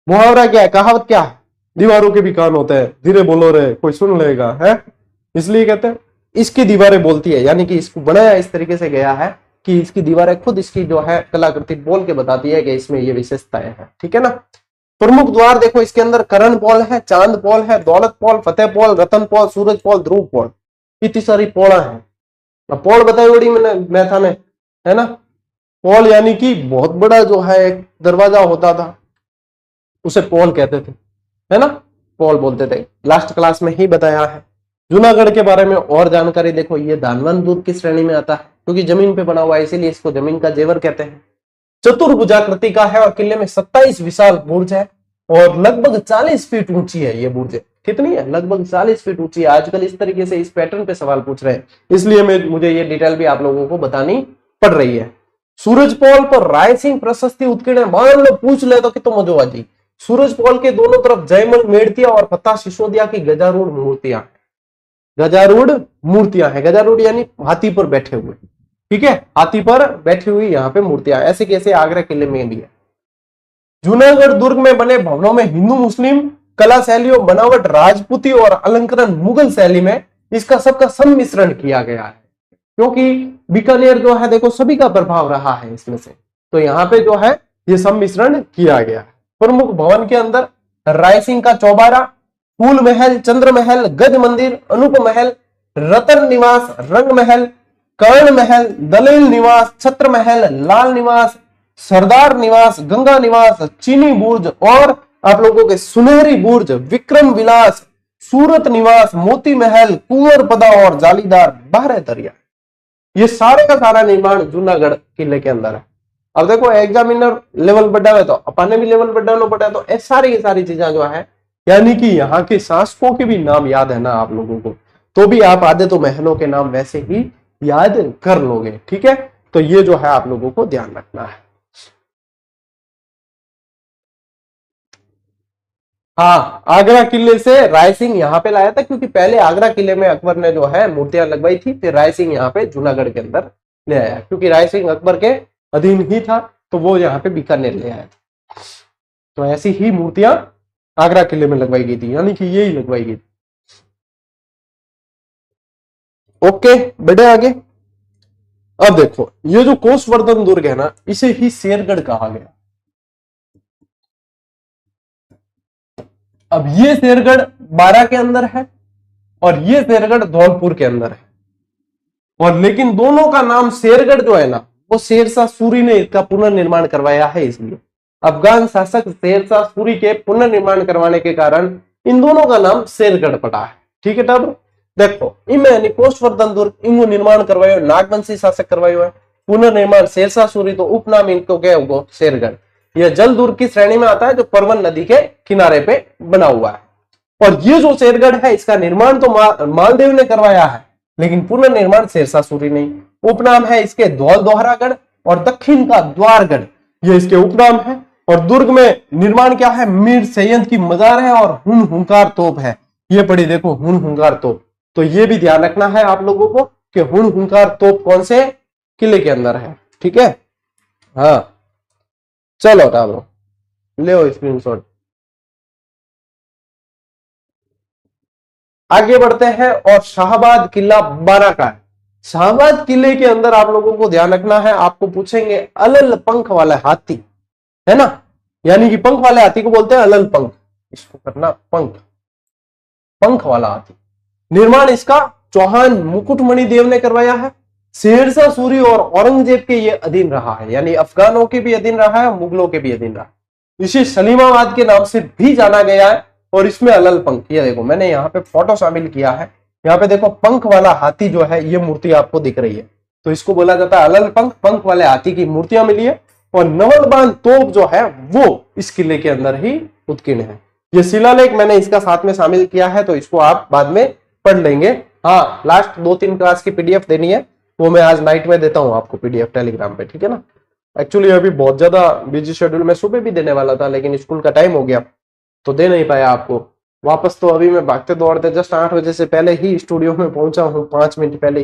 Speaker 1: मुहावरा क्या है? कहावत क्या है? दीवारों के भी कान होते हैं, धीरे बोलो रे कोई सुन लेगा, है इसलिए कहते हैं इसकी दीवारें बोलती है। यानी कि इसको बनाया इस तरीके से गया है कि इसकी दीवारें खुद इसकी जो है कलाकृति बोल के बताती है कि इसमें ये विशेषताएं हैं। ठीक है ना। प्रमुख द्वार देखो, इसके अंदर करण पॉल है, चांद पॉल है, दौलत पॉल, फतेह पॉल, रतन पॉल, सूरज पॉल, ध्रुव पॉल। इतनी सारी पौड़ा है। पॉल बताई बड़ी मैं था ने, है ना। पॉल यानी कि बहुत बड़ा जो है एक दरवाजा होता था, उसे पॉल कहते थे, है ना। पॉल बोलते थे। लास्ट क्लास में ही बताया है। जूनागढ़ के बारे में और जानकारी देखो, ये धानवन दुर्ग की श्रेणी में आता है, क्योंकि जमीन पे बना हुआ है, इसीलिए इसको जमीन का जेवर कहते हैं। चतुर्भुजाकृति का है और किले में 27 विशाल बुर्ज है और लगभग 40 फीट ऊंची है ये बुर्ज। कितनी है? लगभग 40 फीट ऊंची है। आजकल इस तरीके से इस पैटर्न पे सवाल पूछ रहे हैं, इसलिए मुझे ये डिटेल भी आप लोगों को बतानी पड़ रही है। सूरज पोल पर राय सिंह प्रशस्ति उत्कीर्ण, मान लो पूछ ले तो कि तुम मजो आ जी। सूरज पोल के दोनों तरफ जयमल मेड़तिया और फतेह सिसोदिया की गजारूढ़ मूर्तियां हैं। गजारूढ़ मूर्तियां हैं, गजारूढ़ यानी हाथी पर बैठे हुए, ठीक है, हाथी पर बैठी हुई यहाँ पे मूर्तियां, ऐसे कैसे आगरा किले में भी है। जूनागढ़ दुर्ग में बने भवनों में हिंदू मुस्लिम कला शैलियों, बनावट राजपूती और अलंकरण मुगल शैली में इसका सबका सम्मिश्रण किया गया है, क्योंकि बीकानेर जो है देखो सभी का प्रभाव रहा है इसमें से, तो यहाँ पे जो है ये सम्मिश्रण किया गया है। प्रमुख भवन के अंदर राय सिंह का चौबारा, फूल महल, चंद्र महल, गज मंदिर, अनूप महल, रतन निवास, रंग महल, कर्ण महल, दलील निवास, छत्र महल, लाल निवास, सरदार निवास, गंगा निवास, चीनी बुर्ज और आप लोगों के सुनहरी बुर्ज, विक्रम विलास, सूरत निवास, मोती महल, कुंवर पदा और जालीदार बारह दरिया, ये सारे का सारा निर्माण जूनागढ़ किले के अंदर है। अब देखो एग्जामिनर लेवल बढ़ा है तो अपने भी लेवल बढ़ाना पड़ा, तो ऐसी सारी की सारी चीजें जो है, यानी कि यहाँ के शासकों के भी नाम याद है ना आप लोगों को, तो भी आप आधे तो महलों के नाम वैसे ही याद कर लोगे, ठीक है। तो ये जो है आप लोगों को ध्यान रखना है। हाँ, आगरा किले से राय सिंह यहाँ पे लाया था, क्योंकि पहले आगरा किले में अकबर ने जो है मूर्तियां लगवाई थी, फिर राय सिंह यहाँ पे जूनागढ़ के अंदर ले आया, क्योंकि राय सिंह अकबर के अधीन ही था, तो वो यहाँ पे बीकानेर ले आया था। तो ऐसी ही मूर्तियां आगरा किले में लगवाई गई थी, यानी कि यही लगवाई गई थी। ओके, बढ़े आगे। अब देखो ये जो कोसवर्धन दुर्ग है ना, इसे ही शेरगढ़ कहा गया। अब ये शेरगढ़ बारा के अंदर है और ये शेरगढ़ धौलपुर के अंदर है, और लेकिन दोनों का नाम शेरगढ़ जो है ना, वो शेरशाह सूरी ने इसका पुनर्निर्माण करवाया है, इसलिए अफगान शासक शेरशाह सूरी के पुनर्निर्माण करवाने के कारण इन दोनों का नाम शेरगढ़ पड़ा है, ठीक है। तब देखो इनमें कोसवर्धन दुर्ग इनको निर्माण करवायो नागवंशी शासक करवायो है, पुनर्निर्माण शेरशाह सूरी, तो उपनाम इनको क्या होगा, शेरगढ़। यह जल दुर्ग की श्रेणी में आता है जो परवन नदी के किनारे पे बना हुआ है। और ये जो शेरगढ़ है इसका निर्माण तो मालदेव ने करवाया है, लेकिन पुनर्निर्माण शेरशाह सूरी ने। उपनाम है इसके धौल दोहरागढ़ और दक्षिण का द्वारगढ़, ये इसके उपनाम है। और दुर्ग में निर्माण क्या है, मीर सैयद की मजार है और हुंकार तोप है, ये पड़ी देखो हुंकार तोप। तो ये भी ध्यान रखना है आप लोगों को कि हुंकार तोप कौन से किले के अंदर है, ठीक है। हाँ चलो टालो, ले स्क्रीनशॉट। आगे बढ़ते हैं, और शाहबाद किला बारा का है। शाहबाद किले के अंदर आप लोगों को ध्यान रखना है, आपको पूछेंगे अलल पंख वाला हाथी, है ना, यानी कि पंख वाले हाथी को बोलते हैं अलल पंख, इसको करना पंख, पंख वाला हाथी। निर्माण इसका चौहान मुकुटमणि देव ने करवाया है। शेरशाह सूरी और औरंगजेब के ये अधीन रहा है, यानी अफगानों के भी अधीन रहा है, मुगलों के भी अधीन रहा है। इसे सलीमाबाद के नाम से भी जाना गया है। और इसमें अलल पंख, ये देखो मैंने यहाँ पे फोटो शामिल किया है, यहाँ पे देखो पंख वाला हाथी जो है ये मूर्ति आपको दिख रही है, तो इसको बोला जाता है अलल पंख, पंख वाले हाथी की मूर्तियां मिली है। और नवलबान तोप जो है वो इस किले के अंदर ही उत्कीर्ण है। ये शिलालेख मैंने इसका साथ में शामिल किया है, तो इसको आप बाद में पढ़ लेंगे। हाँ, लास्ट 2-3 क्लास की पीडीएफ देनी है, वो मैं आज नाइट में देता हूँ आपको पीडीएफ टेलीग्राम पे, ठीक है ना। एक्चुअली अभी बहुत ज्यादा बिजी शेड्यूल में सुबह भी देने वाला था, लेकिन स्कूल का टाइम हो गया तो दे नहीं पाया आपको वापस। तो अभी मैं भागते दौड़ते जस्ट 8 बजे से पहले ही स्टूडियो में पहुंचा हूँ, 5 मिनट पहले।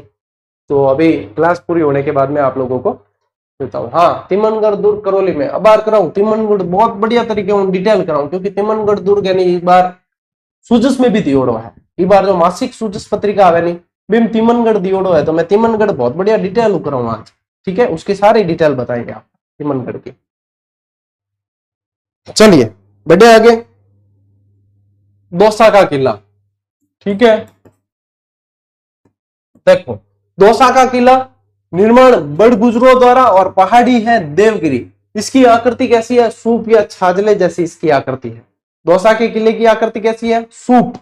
Speaker 1: तो अभी क्लास पूरी होने के बाद में आप लोगों को देता हूँ। हाँ, तिमनगढ़ दुर्ग करौली में अब बार कराऊं, तिमनगढ़ बहुत बढ़िया तरीके से डिटेल कराऊं, क्योंकि तिमनगढ़ दुर्ग यानी इस बार सूजस में भी दियोड़ो है, इस बार जो मासिक सूजस पत्रिका आवे नहीं बिम तिमनगढ़ दियोड़ो है, तो मैं तिमनगढ़ बहुत बढ़िया डिटेल कराऊंगा आज, ठीक है। उसकी सारी डिटेल बताएंगे आप तिमनगढ़ की। चलिए बढ़े आगे, दौसा का किला, ठीक है। देखो दौसा का किला निर्माण बड़ गुजरों द्वारा और पहाड़ी है देवगिरी। इसकी आकृति कैसी है, सूप या छाजले जैसी इसकी आकृति है। दौसा के किले की आकृति कैसी है, सूप,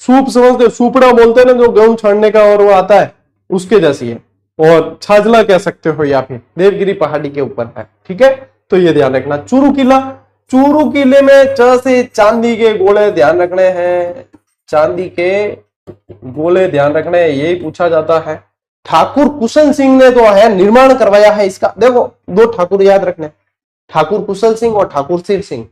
Speaker 1: सूप समझते, सूपड़ा बोलते हैं ना जो गेहूं छानने का और वो आता है, उसके जैसी है। और छाजला कह सकते हो, या फिर देवगिरी पहाड़ी के ऊपर है, ठीक है। तो ये ध्यान रखना। चूरू किला, चूरू किले में च से चांदी के गोले ध्यान रखने हैं, चांदी के गोले ध्यान रखने हैं, यही पूछा जाता है। ठाकुर कुशल सिंह ने तो है निर्माण करवाया है इसका। देखो 2 ठाकुर याद रखने, ठाकुर कुशल सिंह और ठाकुर सिर सिंह,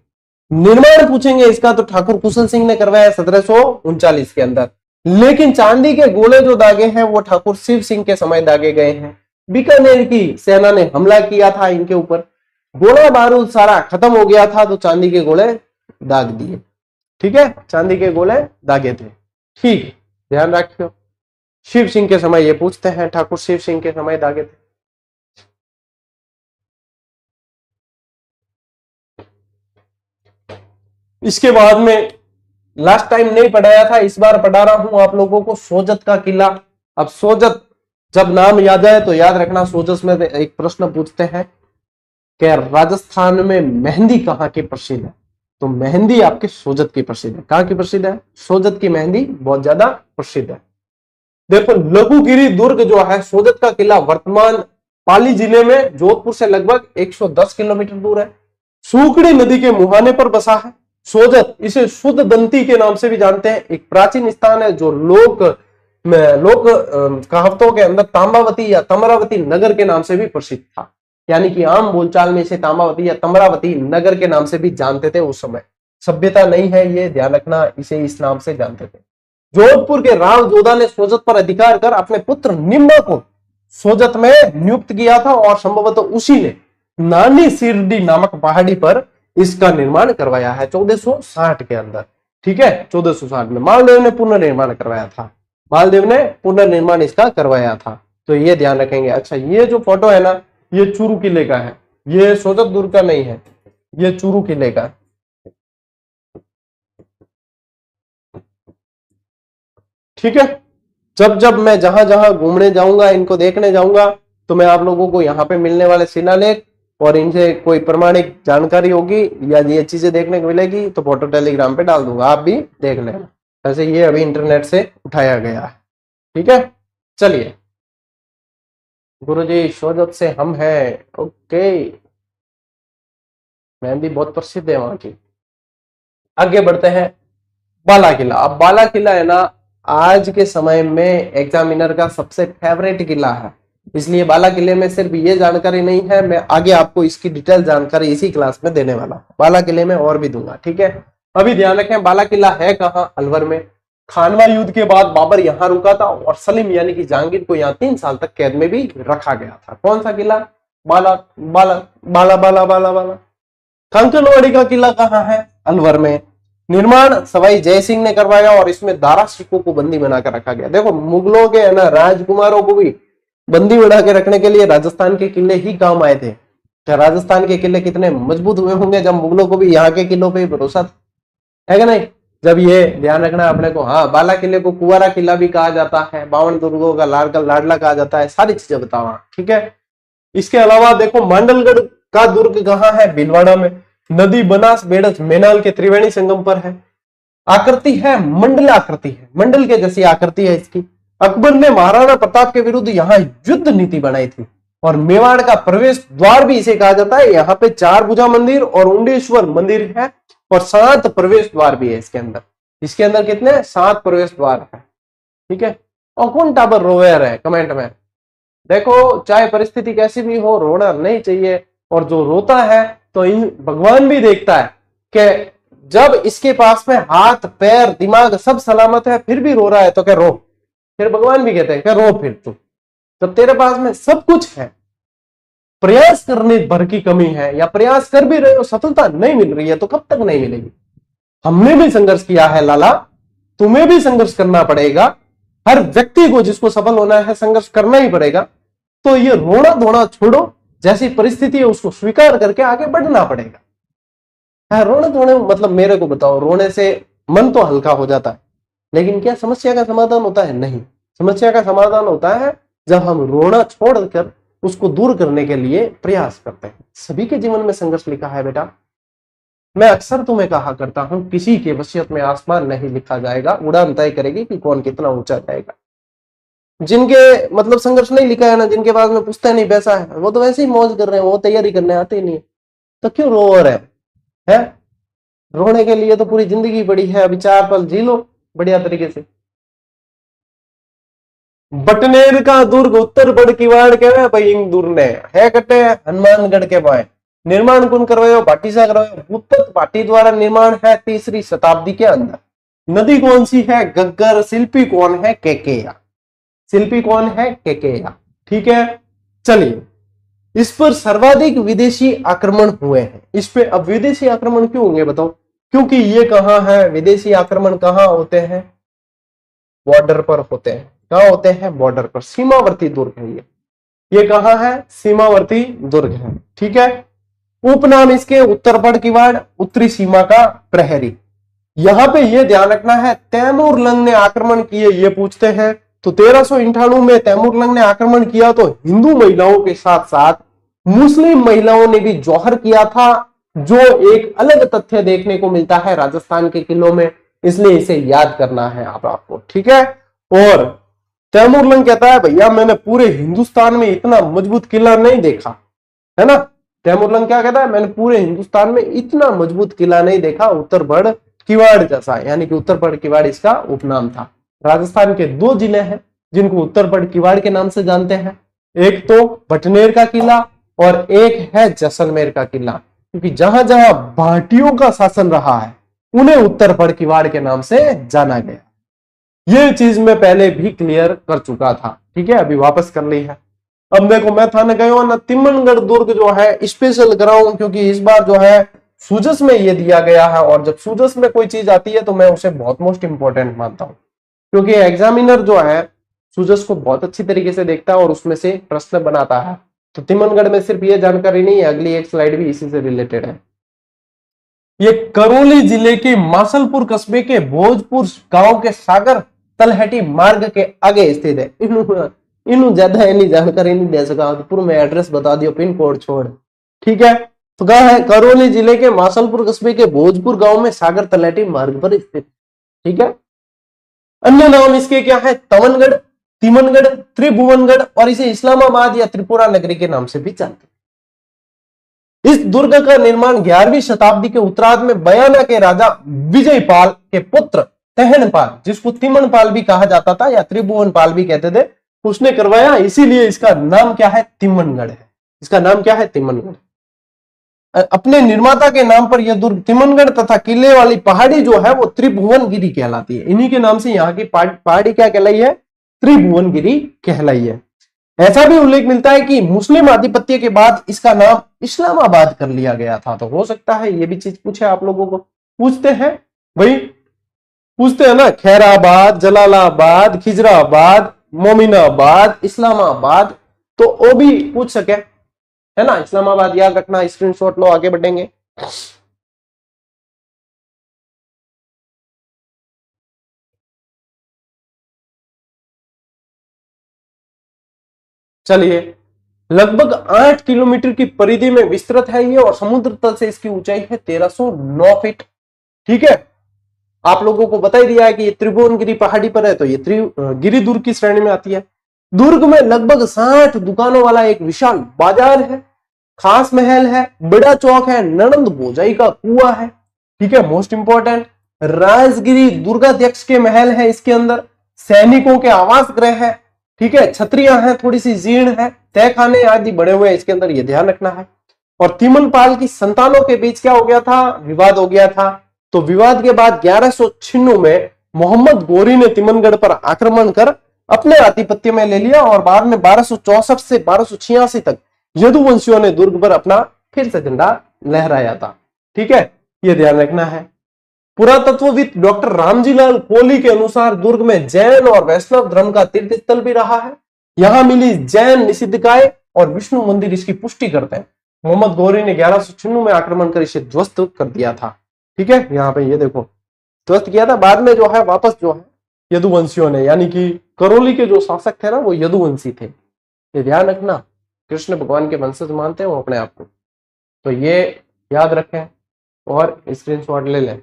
Speaker 1: निर्माण पूछेंगे इसका तो ठाकुर कुशल सिंह ने करवाया 1739 के अंदर। लेकिन चांदी के गोले जो दागे हैं वो ठाकुर शिव सिंह के समय दागे गए हैं। बीकानेर की सेना ने हमला किया था इनके ऊपर, गोला बारूद सारा खत्म हो गया था तो चांदी के गोले दाग दिए। ठीक है, चांदी के गोले दागे थे। ठीक, ध्यान रखियो। शिव सिंह के समय ये पूछते हैं, ठाकुर शिव सिंह के समय दागे थे। इसके बाद में लास्ट टाइम नहीं पढ़ाया था, इस बार पढ़ा रहा हूं आप लोगों को सोजत का किला। अब सोजत जब नाम याद आए तो याद रखना, सोजत में एक प्रश्न पूछते हैं कि राजस्थान में मेहंदी कहाँ की प्रसिद्ध है, तो मेहंदी आपके सोजत की प्रसिद्ध है। कहाँ की प्रसिद्ध है? सोजत की मेहंदी बहुत ज्यादा प्रसिद्ध है। देखो लघुगिरी दुर्ग जो है, सोजत का किला वर्तमान पाली जिले में जोधपुर से लगभग 110 किलोमीटर दूर है। सूखड़ी नदी के मुहाने पर बसा है सोजत। इसे शुद्ध दंती के नाम से भी जानते हैं। एक प्राचीन स्थान है जो लोक कहावतों के अंदर तांबावती या तमरावती नगर के नाम से भी प्रसिद्ध था। यानी कि आम बोलचाल में इसे तांबावती या तमरावती नगर के नाम से भी जानते थे उस समय। सभ्यता नहीं है ये, ध्यान रखना, इसे इस नाम से जानते थे। जोधपुर के राव जोधा ने सोजत पर अधिकार कर अपने पुत्र निम्बा को सोजत में नियुक्त किया था और संभवतः उसी ने नानी सिरडी नामक पहाड़ी पर इसका निर्माण करवाया है 1460 के अंदर। ठीक है, 1460 में मालदेव ने पुनर्निर्माण करवाया था। मालदेव ने पुनर्निर्माण इसका करवाया था, तो ये ध्यान रखेंगे। अच्छा, ये जो फोटो है ना, ये चूरू किले का है, ये सोजत दुर्ग का नहीं है, ये चूरू किले का। ठीक है, जब जब मैं जहां जहां घूमने जाऊंगा, इनको देखने जाऊंगा, तो मैं आप लोगों को यहाँ पे मिलने वाले शिलालेख और इनसे कोई प्रमाणिक जानकारी होगी या ये चीजें देखने को मिलेगी तो फोटो टेलीग्राम पे डाल दूंगा, आप भी देख लेना। वैसे ये अभी इंटरनेट से उठाया गया है। ठीक है, चलिए। गुरुजी सोजत से हम हैं, ओके। मेहंदी बहुत प्रसिद्ध है वहां की। आगे बढ़ते हैं। बाला किला। अब बाला किला है ना, आज के समय में एग्जामिनर का सबसे फेवरेट किला है। इसलिए बाला किले में सिर्फ ये जानकारी नहीं है, मैं आगे आपको इसकी डिटेल जानकारी इसी क्लास में देने वाला हूं। बाला किले में और भी दूंगा। ठीक है, अभी ध्यान रखें, बाला किला है कहाँ? अलवर में। खानवा युद्ध के बाद बाबर यहाँ रुका था और सलीम यानी कि जहांगीर को यहाँ 3 साल तक कैद में भी रखा गया था। कौन सा किला? बाला बाला बाला बाला बाला बाला। कंकनवाड़ी का किला कहाँ है? अलवर में। निर्माण सवाई जय सिंह ने करवाया और इसमें दारा सिखों को बंदी बनाकर रखा गया। देखो मुगलों के है ना राजकुमारों को भी बंदी बना के रखने के लिए राजस्थान के किले ही काम आए थे। क्या राजस्थान के किले कितने मजबूत हुए होंगे जब मुगलों को भी यहाँ के किलों पे भरोसा था, है कि नहीं? जब ये ध्यान रखना अपने को। हाँ, बाला किले को कुंवारा किला भी कहा जाता है, 52 दुर्गों का लाडला कहा जाता है, सारी चीजें बताओ। ठीक है, इसके अलावा देखो मांडलगढ़ का दुर्ग कहाँ है? भीलवाड़ा में। नदी बनास बेड़च मेनाल के त्रिवेणी संगम पर है। आकृति है मंडल आकृति है, मंडल के जैसी आकृति है इसकी। अकबर ने महाराणा प्रताप के विरुद्ध यहाँ युद्ध नीति बनाई थी और मेवाड़ का प्रवेश द्वार भी इसे कहा जाता है। यहाँ पे 4 भुजा मंदिर और उंडेश्वर मंदिर है और 7 प्रवेश द्वार भी है इसके अंदर। इसके अंदर कितने? 7 प्रवेश द्वार है। ठीक है, और कौन टाबर रोवेर है कमेंट में? देखो, चाहे परिस्थिति कैसी भी हो, रोना नहीं चाहिए। और जो रोता है तो भगवान भी देखता है कि जब इसके पास में हाथ पैर दिमाग सब सलामत है फिर भी रो रहा है तो क्या रो। फिर भगवान भी कहते हैं क्या रो फिर तू। जब तेरे पास में सब कुछ है, प्रयास करने भर की कमी है या प्रयास कर भी रहे हो, सफलता नहीं मिल रही है, तो कब तक नहीं मिलेगी? हमने भी संघर्ष किया है लाला, तुम्हें भी संघर्ष करना पड़ेगा। हर व्यक्ति को जिसको सफल होना है संघर्ष करना ही पड़ेगा। तो ये रोना धोना छोड़ो, जैसी परिस्थिति है उसको स्वीकार करके आगे बढ़ना पड़ेगा। रोने धोने मतलब मेरे को बताओ, रोने से मन तो हल्का हो जाता है, लेकिन क्या समस्या का समाधान होता है? नहीं। समस्या का समाधान होता है जब हम रोना छोड़कर उसको दूर करने के लिए प्रयास करते हैं। सभी के जीवन में संघर्ष लिखा है बेटा। मैं अक्सर तुम्हें कहा करता हूं, किसी के वसीयत में आसमान नहीं लिखा जाएगा, उड़ान तय करेगी कि कौन कितना ऊंचा जाएगा। जिनके मतलब संघर्ष नहीं लिखा है ना, जिनके पास में पुछता नहीं पैसा है, वो तो वैसे ही मौज कर रहे हैं, वो तैयारी करने आते ही नहीं है, तो क्यों रो रहे हैं? रोने के लिए तो पूरी जिंदगी पड़ी है, अभी 4 पल जी लो बढ़िया तरीके से। बटनेर का दुर्ग उत्तर बड़ किवाड़ के भाई दूर ने है कटे हनुमानगढ़ के पाए। निर्माण कौन करवाया? भाटी से करवाया। भूपत भाटी द्वारा निर्माण है 3री शताब्दी के अंदर। नदी कौन सी है? गग्गर। शिल्पी कौन है? केकेया। शिल्पी कौन है? केकेया। ठीक है, चलिए, इस पर सर्वाधिक विदेशी आक्रमण हुए हैं। इस पे अब विदेशी आक्रमण क्यों होंगे बताओ? क्योंकि ये कहां है? विदेशी आक्रमण कहां होते हैं? बॉर्डर पर होते हैं। कहां होते हैं? बॉर्डर पर। सीमावर्ती दुर्ग है ये कहां है? सीमावर्ती दुर्ग है। ठीक है, उपनाम इसके उत्तरपड़ किवाड़, उत्तरी सीमा का प्रहरी। यहां पे ये ध्यान रखना है, तैमूर लंग ने आक्रमण किए, ये पूछते हैं। तो 1398 में तैमूर लंग ने आक्रमण किया तो हिंदू महिलाओं के साथ साथ मुस्लिम महिलाओं ने भी जौहर किया था, जो एक अलग तथ्य देखने को मिलता है राजस्थान के किलों में, इसलिए इसे याद करना है आपको। ठीक है, और तैमूर लंग कहता है भैया मैंने पूरे हिंदुस्तान में इतना मजबूत किला नहीं देखा, है ना। तैमूर लंग क्या कहता है? मैंने पूरे हिंदुस्तान में इतना मजबूत किला नहीं देखा उत्तरबड़ किवाड़ जैसा, यानी कि उत्तरपड़ किवाड़ इसका उपनाम था। राजस्थान के 2 जिले हैं जिनको उत्तरपड़ किवाड़ के नाम से जानते हैं, एक तो भटनेर का किला और एक है जैसलमेर का किला, क्योंकि जहां जहां भाटियों का शासन रहा है उन्हें उत्तरपड़ किवाड़ के नाम से जाना गया। ये चीज मैं पहले भी क्लियर कर चुका था। ठीक है, अभी वापस कर ली है। अब देखो, मैं थाने गयो ना, तिमनगढ़ दुर्ग जो है स्पेशल कराऊं, क्योंकि इस बार जो है सूजस में ये दिया गया है, और जब सूजस में कोई चीज आती है तो मैं उसे बहुत मोस्ट इंपॉर्टेंट मानता हूं, क्योंकि एग्जामिनर जो है सूजस को बहुत अच्छी तरीके से देखता है और उसमें से प्रश्न बनाता है। तो तिमनगढ़ में सिर्फ ये जानकारी नहीं है, अगली एक स्लाइड भी इसी से रिलेटेड है। ये करौली जिले के मासलपुर कस्बे के भोजपुर गांव के सागर तलहटी मार्ग के आगे स्थित है। इन्हों ज्यादा इन्हीं जानकारी नहीं दे सका, पूरा मैं एड्रेस बता दियो, पिन कोड छोड़। ठीक है, तो कहा है करौली जिले के मासलपुर कस्बे के भोजपुर गांव में सागर तलहटी मार्ग पर स्थित। ठीक है, अन्य नाम इसके क्या है? तवनगढ़, तिमनगढ़, त्रिभुवनगढ़, और इसे इस्लामाबाद या त्रिपुरा नगरी के नाम से भी जानते हैं। इस दुर्ग का निर्माण 11वीं शताब्दी के उत्तरार्ध में बयाना के राजा विजयपाल के पुत्र तहनपाल, जिसको तिमनपाल भी कहा जाता था या त्रिभुवनपाल भी कहते थे, उसने करवाया। इसीलिए इसका नाम क्या है? तिमनगढ़ है। इसका नाम क्या है? तिमनगढ़। अपने निर्माता के नाम पर यह दुर्ग तिमनगढ़ तथा किले वाली पहाड़ी जो है वो त्रिभुवनगिरी कहलाती है। इन्हीं के नाम से यहाँ की पहाड़ी क्या कहलाई है? त्रिभुवनगिरी कहलाई है। ऐसा भी उल्लेख मिलता है कि मुस्लिम आधिपत्य के बाद इसका नाम इस्लामाबाद कर लिया गया था। तो हो सकता है ये भी चीज पूछे आप लोगों को, पूछते हैं भाई, पूछते हैं ना, खैराबाद, जलालाबाद, खिजराबाद, मोमिनाबाद, इस्लामाबाद, तो वो भी पूछ सके, है ना। इस्लामाबाद याद रखना, स्क्रीनशॉट लो, आगे बढ़ेंगे। चलिए, लगभग 8 किलोमीटर की परिधि में विस्तृत है ये, और समुद्र तल से इसकी ऊंचाई है 1309 फीट। ठीक है, आप लोगों को बता ही दिया है कि ये त्रिभुवनगिरी पहाड़ी पर है, तो ये गिरी दुर्ग की श्रेणी में आती है। दुर्ग में लगभग 60 दुकानों वाला एक विशाल बाजार है, खास महल है, बड़ा चौक है, ननंद भोजाई का कुआं है। ठीक है, मोस्ट इंपॉर्टेंट, राजगिरी दुर्गाध्यक्ष के महल है इसके अंदर, सैनिकों के आवास गृह है। ठीक है, छतरियां हैं, थोड़ी सी जीर्ण है, तहखाने आदि बड़े हुए हैं इसके अंदर, ये ध्यान रखना है। और तिमनपाल की संतानों के बीच क्या हो गया था? विवाद हो गया था। तो विवाद के बाद 1196 में मोहम्मद गोरी ने तिमनगढ़ पर आक्रमण कर अपने आधिपत्य में ले लिया, और बाद में 1264 से 1286 तक यदुवंशियों ने दुर्ग पर अपना फिर से झंडा लहराया था। ठीक है, यह ध्यान रखना है। पुरातत्वविद डॉक्टर रामजीलाल कोहली के अनुसार दुर्ग में जैन और वैष्णव धर्म का तीर्थ स्थल भी रहा है। यहां मिली जैन निषिद्धकाय और विष्णु मंदिर इसकी पुष्टि करते हैं। मोहम्मद गौरी ने 1196 में आक्रमण कर इसे ध्वस्त कर दिया था। ठीक है, यहाँ पे ये देखो ध्वस्त किया था, बाद में जो है वापस जो है यदुवंशियों ने, यानी कि करौली के जो शासक थे ना वो यदुवंशी थे, ये ध्यान रखना। कृष्ण भगवान के वंशज मानते हैं वो अपने आप को, तो ये याद रखें और स्क्रीनशॉट ले लें।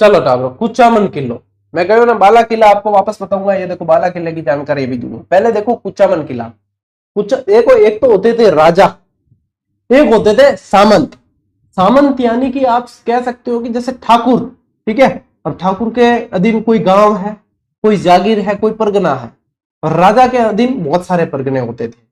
Speaker 1: चलो टाबरो, कुचामन किलो, मैं कह ना बाला किला आपको वापस बताऊंगा। ये देखो बाला किले की जानकारी भी दूंगा, पहले देखो कुचामन किला। देखो, एक तो होते थे राजा, एक होते थे सामंत। सामंत यानी कि आप कह सकते हो कि जैसे ठाकुर, ठीक है, और ठाकुर के अधीन कोई गांव है, कोई जागीर है, कोई परगना है, और राजा के अधीन बहुत सारे परगने होते थे।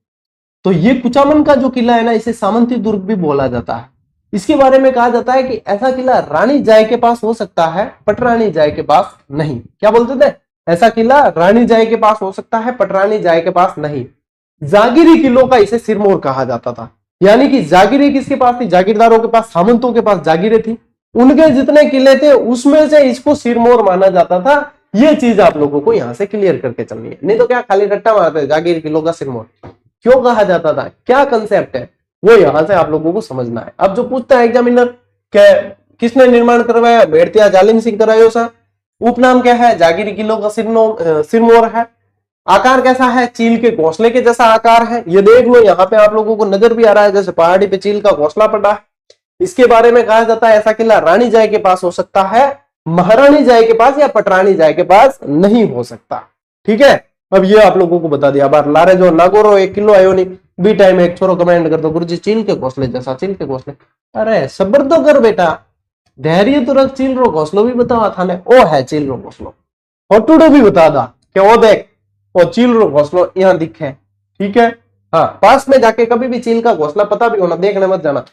Speaker 1: तो ये कुचामन का जो किला है ना, इसे सामंती दुर्ग भी बोला जाता है। इसके बारे में कहा जाता है कि ऐसा किला रानी जाय के पास हो सकता है, पटरानी जाय के पास नहीं। क्या बोलते थे? ऐसा किला रानी जाय के पास हो सकता है, पटरानी जाय के पास नहीं। जागीरी किलों का इसे सिरमौर कहा जाता था। यानी कि जागीरी किसके पास थी? जागीरदारों के पास, सामंतों के पास जागीरें थी। उनके जितने किले थे उसमें से इसको सिरमौर माना जाता था। ये चीज आप लोगों को यहां से क्लियर करके चलनी है, नहीं तो क्या खाली रट्टा मारते हैं जागीर किलों का सिरमौर क्यों कहा जाता था, क्या कंसेप्ट है, वो यहां से आप लोगों को समझना है। अब जो पूछता है एग्जामिनर क्या किसने निर्माण करवाया, भेड़तिया जालिम सिंह करायो सा, उपनाम क्या है, जागीरी किलों का सिरमौर है, आकार कैसा है, चील के घोंसले के जैसा आकार है। ये देख लो यहाँ पे आप लोगों को नजर भी आ रहा है जैसे पहाड़ी पे चील का घोंसला पड़ा है। इसके बारे में कहा जाता है ऐसा किला रानी जाय के पास हो सकता है, महारानी जाय के पास या पटरानी जाय के पास नहीं हो सकता। ठीक है, अब ये आप लोगों को बता दिया। बार लारे जो नागोरो एक किलो आयो नहीं बी टाइम एक छोरो कमेंट कर दो गुरुजी चील के घोंसले जैसा, चील के घोंसले। अरे सब्र तो कर बेटा, धैर्य तो रख, चील रो घोंसलो भी बतावा था ने, ओ है चील रो घोंसलो, फोटो भी बता दा कि वो देख वो चील रो घोंसलो यहाँ दिखे। ठीक है, हाँ पास में जाके कभी भी चील का घोंसला पता भी होना, देखने मत जाना,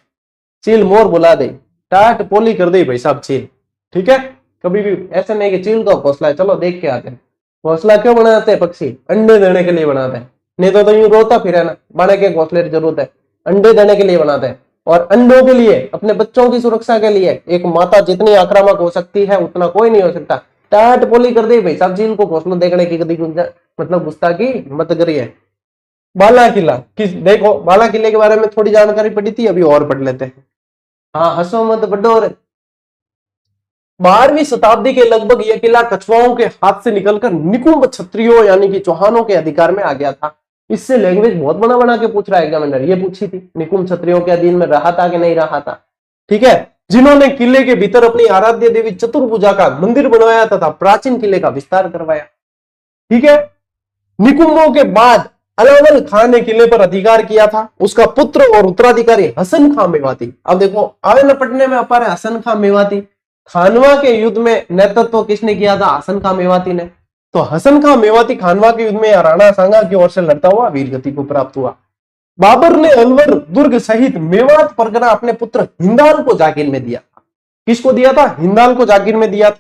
Speaker 1: चील मोर बुला दे, टाट पोली कर दे भाई साहब चील। ठीक है, कभी भी ऐसा नहीं कि चील का घोंसला है चलो देख के आते हैं। घोंसला क्यों बनाते हैं पक्षी? अंडे देने के लिए बनाते हैं, नहीं तो यूं रोता फिर ना, बने के घोंसले की जरूरत है, अंडे देने के लिए बनाते हैं। और अंडों के लिए, अपने बच्चों की सुरक्षा के लिए, एक माता जितनी आक्रामक हो सकती है उतना कोई नहीं हो सकता। टाट पोली कर दे भाई साहब चील को घोंसला देखने की कभी मतलब गुस्ताखी मत करिए। बाला किला किस, देखो बाला किले के बारे में थोड़ी जानकारी पड़ी थी, अभी और पढ़ लेते हैं। हाँ हंसो मत बड्डोर। 12वीं शताब्दी के लगभग यह किला कछुआओं के हाथ से निकलकर निकुंभ क्षत्रियों यानी कि चौहानों के अधिकार में आ गया था। इससे लैंग्वेज बहुत बना बना के पूछ रहा है एग्जामिनर, ये पूछी थी निकुंभ क्षत्रियों के अधीन में रहा था कि नहीं रहा था। ठीक है, जिन्होंने किले के भीतर अपनी आराध्य देवी चतुर्भुजा का मंदिर बनवाया तथा प्राचीन किले का विस्तार करवाया। ठीक है, निकुंभों के बाद अलावल खान ने किले पर अधिकार किया था, उसका पुत्र और उत्तराधिकारी हसन खां मेवाती। अब देखो आवे न पटने में अपार है हसन खां मेवाती, खानवा के युद्ध में नेतृत्व किसने किया था? हसन खां मेवाती ने। तो हसन खां मेवाती खानवा के युद्ध में राणा सांगा की ओर से लड़ता हुआ वीर गति को प्राप्त हुआ। बाबर ने अलवर दुर्ग सहित मेवात परगना अपने पुत्र हिंदाल को जागीर में दिया। किसको दिया था? हिंदाल को जागीर में दिया था।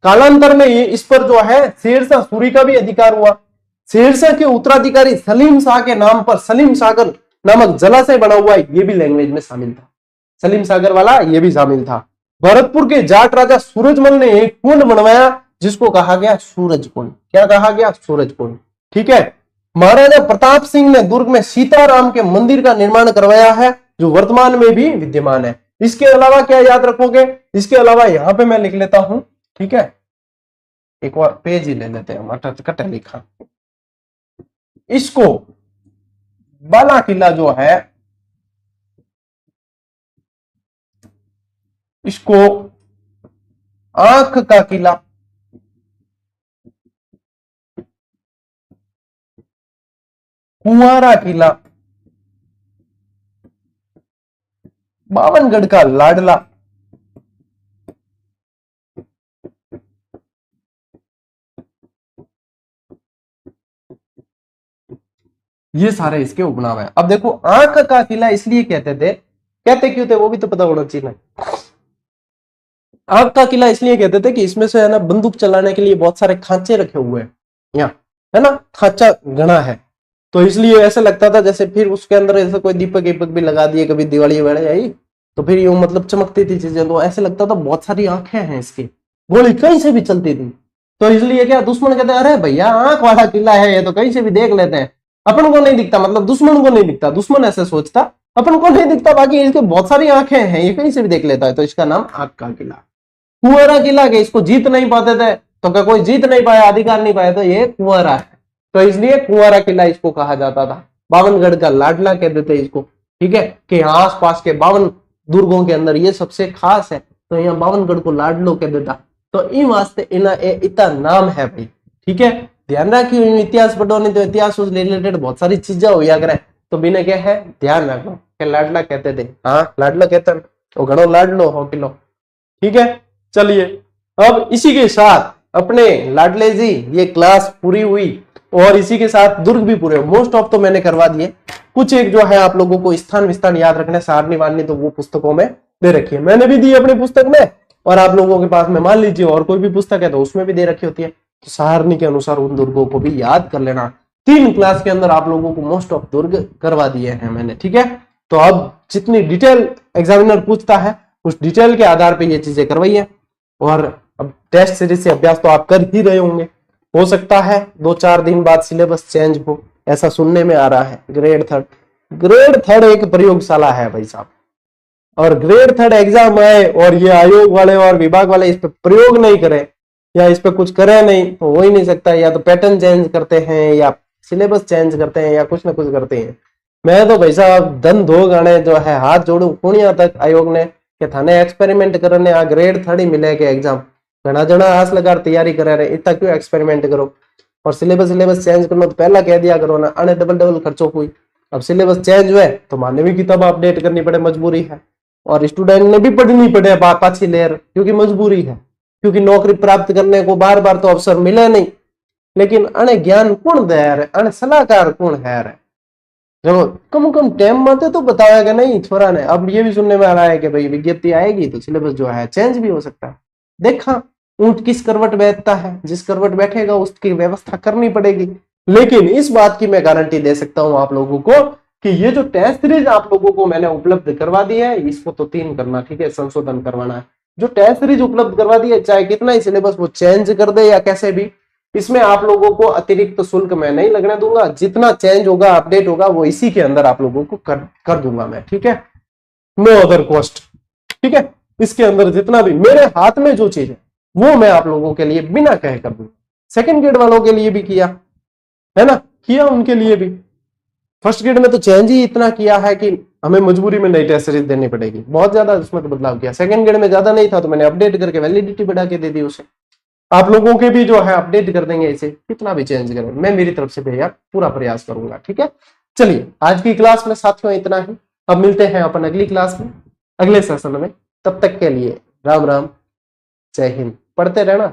Speaker 1: कालांतर में इस पर जो है शेरशाह सूरी का भी अधिकार हुआ। शेरशाह के उत्तराधिकारी सलीम शाह के नाम पर सलीम सागर नामक जलाशय बना हुआ है, ये भी लैंग्वेज में शामिल था। सलीम सागर वाला ये भी शामिल था। भरतपुर के जाट राजा सूरजमल ने एक कुंड बनवाया जिसको कहा गया सूरज कुंड। क्या कहा गया? सूरज कुंड। ठीक है, महाराजा प्रताप सिंह ने दुर्ग में सीताराम के मंदिर का निर्माण करवाया है जो वर्तमान में भी विद्यमान है। इसके अलावा क्या याद रखोगे? इसके अलावा यहां पे मैं लिख लेता हूं। ठीक है, एक और पेज ही ले लेते हैं, कटे लिखा। इसको बाला किला जो है इसको आंख का किला, कुंवारा किला, बावनगढ़ का लाडला, ये सारे इसके उपनाम है। अब देखो आंख का किला इसलिए कहते थे, कहते क्यों थे वो भी तो पता होना चाहिए। आंख का किला इसलिए कहते थे कि इसमें से है ना बंदूक चलाने के लिए बहुत सारे खांचे रखे हुए हैं, यहाँ है ना खांचा गणा है, तो इसलिए ऐसा लगता था जैसे फिर उसके अंदर ऐसे कोई दीपक वीपक भी लगा दिए, कभी दिवाली वगैरह आई तो फिर यूं मतलब चमकती थी चीजें, तो ऐसे लगता था बहुत सारी आंखें हैं इसकी, गोली कहीं से भी चलती थी। तो इसलिए क्या दुश्मन कहते हैं अरे भैया आंख वाला किला है ये तो कहीं से भी देख लेते हैं, अपन को नहीं दिखता, मतलब दुश्मन को नहीं दिखता, दुश्मन ऐसे सोचता अपन को नहीं दिखता, बाकी इसके बहुत सारी आंखें हैं ये कहीं से भी देख लेता है, तो इसका नाम आंख का किला। कुंवरा किला के इसको जीत नहीं पाते थे, तो क्या कोई जीत नहीं पाया, अधिकार नहीं पाया, तो ये कुंवरा है, तो इसलिए कुंवरा किला इसको कहा जाता था। बावनगढ़ का लाडला कहते थे इसको। ठीक है, कि आस पास के 52 दुर्गों के अंदर ये सबसे खास है, तो यहाँ बावनगढ़ को लाडलो कह देता, तो इन वास्ते इना इतना नाम है भाई। ठीक है, ध्यान रखियो इतिहास पढ़ो नहीं तो इतिहास से रिलेटेड बहुत सारी चीजें हुआ करे, तो बिना क्या है ध्यान रखो कि लाडला कहते थे, हाँ लाडला कहते हैं तो घणो लाडलो हो किलो। ठीक है, चलिए अब इसी के साथ अपने लाडले जी ये क्लास पूरी हुई और इसी के साथ दुर्ग भी पूरे, मोस्ट ऑफ तो मैंने करवा दिए, कुछ एक जो है आप लोगों को स्थान विस्थान याद रखने सारणी वारणी तो वो पुस्तकों में दे रखी है, मैंने भी दी अपनी पुस्तक में और आप लोगों के पास में मान लीजिए और कोई भी पुस्तक है तो उसमें भी दे रखी होती है, तो सारणी के अनुसार उन दुर्गों को भी याद कर लेना। 3 क्लास के अंदर आप लोगों को मोस्ट ऑफ दुर्ग करवा दिए हैं मैंने, ठीक है। तो अब जितनी डिटेल एग्जामिनर पूछता है उस डिटेल के आधार पर ये चीजें करवाइए और अब टेस्ट सीरीज से अभ्यास तो आप कर ही रहे होंगे, हो सकता है 2-4 दिन बाद सिलेबस चेंज हो, ऐसा सुनने में आ रहा है। ग्रेड थर्ड एक प्रयोगशाला है भाई साहब, और ग्रेड थर्ड एग्जाम आए और ये आयोग वाले और विभाग वाले इस पे प्रयोग नहीं करें या इस पे कुछ करें नहीं तो हो ही नहीं सकता, या तो पैटर्न चेंज करते हैं या सिलेबस चेंज करते हैं या कुछ ना कुछ करते हैं। मैं तो भाई साहब धन धो गाने जो है हाथ जोड़ू पुणिया तक आयोग ने कि थाने एक्सपेरिमेंट करने आ ग्रेड थर्ड ही मिले के एग्जाम घना जना आस लगा तैयारी करे रहे, इतना क्यों एक्सपेरिमेंट करो और सिलेबस चेंज करना तो पहला कह दिया करो ना, आने डबल खर्चो हुई। अब सिलेबस चेंज हुए तो माने भी किताब अपडेट करनी पड़े, मजबूरी है, और स्टूडेंट ने भी पढ़नी पड़े पाछी लेयर क्योंकि मजबूरी है, क्योंकि नौकरी प्राप्त करने को बार बार तो अवसर मिले नहीं। लेकिन अने ज्ञान कौन दे रहे, अने सलाहकार कौन है रे, जब कम टाइम में तो बताया नहीं छोरा ने। अब ये भी सुनने में आ रहा है कि भाई विज्ञप्ति आएगी तो सिलेबस जो है चेंज भी हो सकता है। देखा ऊंट किस करवट बैठता है, जिस करवट बैठेगा उसकी व्यवस्था करनी पड़ेगी। लेकिन इस बात की मैं गारंटी दे सकता हूं आप लोगों को कि ये जो टेस्ट सीरीज आप लोगों को मैंने उपलब्ध करवा दी है इसको तो 3 करना, ठीक है, संशोधन करवाना है। जो टेस्ट सीरीज उपलब्ध करवा दी है चाहे कितना ही सिलेबस वो चेंज कर दे या कैसे भी, इसमें आप लोगों को अतिरिक्त शुल्क मैं नहीं लगने दूंगा, जितना चेंज होगा अपडेट होगा वो इसी के अंदर आप लोगों को कर दूंगा मैं, ठीक है, नो अदर कॉस्ट, ठीक है। इसके अंदर जितना भी मेरे हाथ में जो चीज है वो मैं आप लोगों के लिए बिना कहे कर दूंगा। सेकंड ग्रेड वालों के लिए भी किया है ना, किया उनके लिए भी। फर्स्ट ग्रेड में तो चेंज ही इतना किया है कि हमें मजबूरी में नई टेस्ट सीरीज देनी पड़ेगी, बहुत ज्यादा उसमें तो बदलाव किया। सेकंड ग्रेड में ज्यादा नहीं था तो मैंने अपडेट करके वैलिडिटी बढ़ा के दे दी उसे। आप लोगों के भी जो है अपडेट कर देंगे इसे, कितना भी चेंज करें, मैं मेरी तरफ से भैया पूरा प्रयास करूंगा, ठीक है। चलिए आज की क्लास में साथियों इतना ही, अब मिलते हैं अपन अगली क्लास में अगले सेशन में, तब तक के लिए राम राम, जय हिंद, पढ़ते रहना।